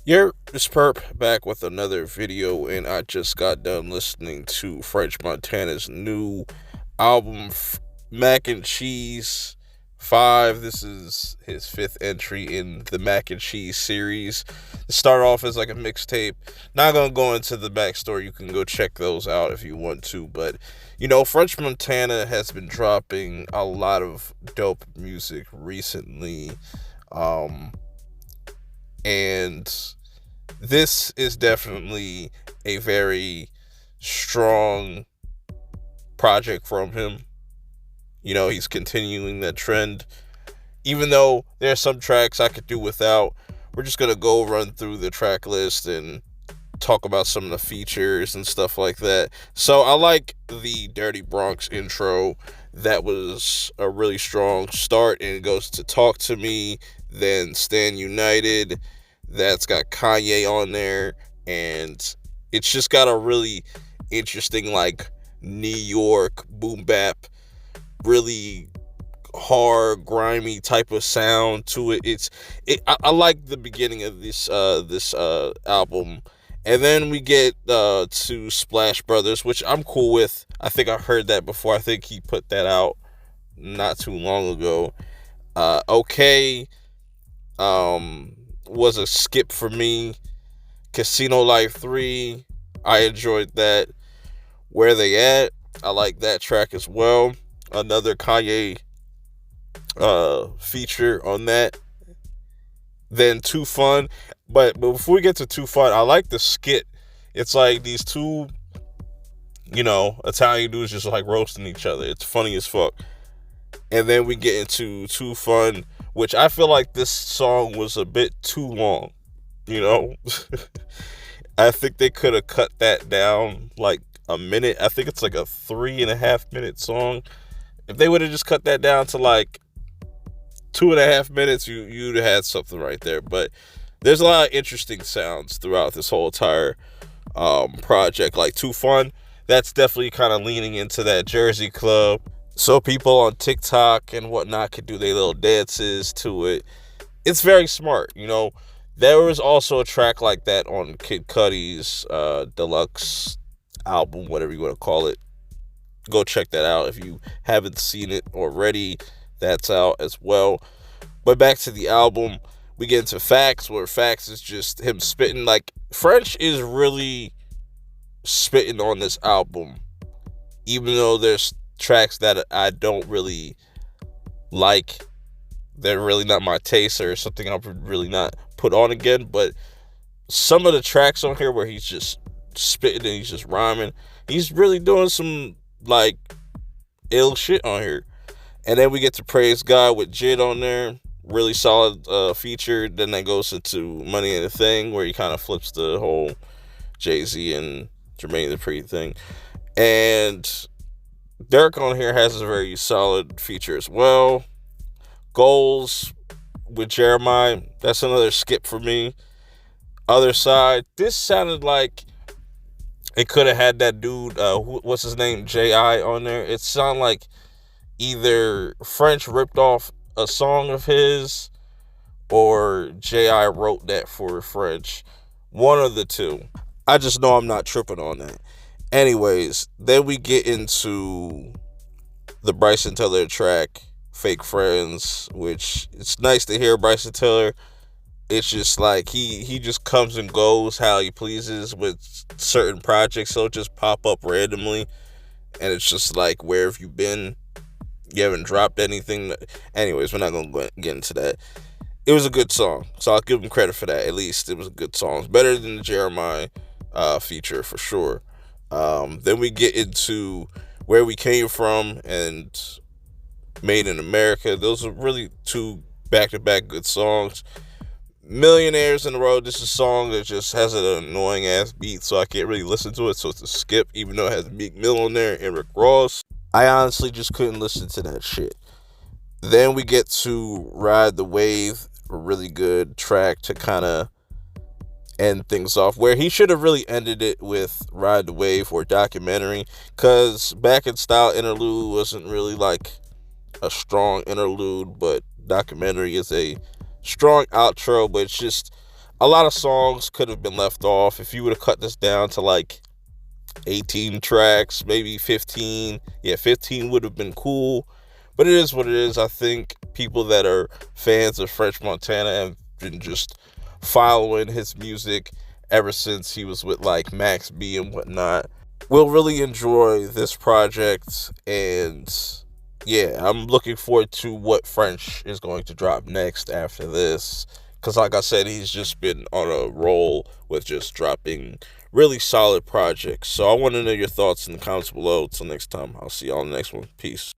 It's Perp back with another video, and I just got done listening to French Montana's new album, Mac and Cheese 5. This is his fifth entry in the Mac and Cheese series. It started off as like a mixtape. Not gonna go into the backstory. You can go check those out if you want to. But French Montana has been dropping a lot of dope music recently. Um, and this is definitely a very strong project from him. He's continuing that trend. Even though there's some tracks I could do without, we're just going to go run through the track list and talk about some of the features and stuff like that. So I like the Dirty Bronx intro. That was a really strong start, and it goes to Talk to Me, then Stand United. That's got Kanye on there, and it's just got a really interesting, like, New York boom bap, really hard, grimy type of sound to it. I like the beginning of this album, and then we get to Splash Brothers, which I'm cool with. I think I heard that before. I think he put that out not too long ago. Okay, was a skip for me. Casino Life 3, I enjoyed that. Where They At, I like that track as well. Another Kanye feature on that. Then Too Fun. But before we get to Too Fun, I like the skit. It's like these two, Italian dudes just like roasting each other. It's funny as fuck. And then we get into Too Fun, which I feel like this song was a bit too long. you know I think they could have cut that down like a minute. I think it's like a 3.5 minute song. If they would have just cut that down to like 2.5 minutes, you'd have had something right there. But there's a lot of interesting sounds throughout this whole entire project. Like Too Fun, that's definitely kind of leaning into that Jersey Club, so people on TikTok and whatnot could do their little dances to it. It's very smart. There was also a track like that on Kid Cudi's deluxe album, whatever you want to call it. Go check that out if you haven't seen it already. That's out as well. But back to the album, we get into Facts, where Facts is just him spitting. Like, French is really spitting on this album, even though there's tracks that I don't really like. They're really not my taste, or something I would really not put on again. But some of the tracks on here where he's just spitting and he's just rhyming, he's really doing some like ill shit on here. And then we get to Praise God with Jid on there. Really solid feature. Then that goes into Money and the Thing, where he kind of flips the whole Jay-Z and Jermaine Dupri thing. And Derek on here has a very solid feature as well. Goals with Jeremiah, that's another skip for me. Other Side, this sounded like it could have had that dude, what's his name, J.I. on there. It sounded like either French ripped off a song of his, or J.I. wrote that for French. One of the two. I just know I'm not tripping on that. Anyways, then we get into the Bryson Tiller track, Fake Friends, which it's nice to hear Bryson Tiller. It's just like he just comes and goes how he pleases with certain projects. So just pop up randomly, and it's just like, where have you been? You haven't dropped anything. Anyways, we're not going to get into that. It was a good song, so I'll give him credit for that. At least it was a good song. It's better than the Jeremiah feature for sure. Then we get into Where We Came From and Made in America. Those are really two back-to-back good songs. Millionaires in the Road, this is a song that just has an annoying ass beat, so I can't really listen to it, so it's a skip, even though it has Meek Mill on there and Rick Ross. I honestly just couldn't listen to that shit. Then we get to Ride the Wave, a really good track to kind of end things off, where he should have really ended it with Ride the Wave or Documentary, because Back in Style interlude wasn't really like a strong interlude, but Documentary is a strong outro. But it's just, A lot of songs could have been left off. If you would have cut this down to like 18 tracks, maybe 15. Yeah, 15 would have been cool. But it is what it is. I think people that are fans of French Montana have been just following his music ever since he was with like Max B and whatnot. Will really enjoy this project, and yeah, I'm looking forward to what French is going to drop next after this. Because, like I said, he's just been on a roll with just dropping really solid projects. So, I want to know your thoughts in the comments below. Until next time, I'll see y'all in the next one. Peace.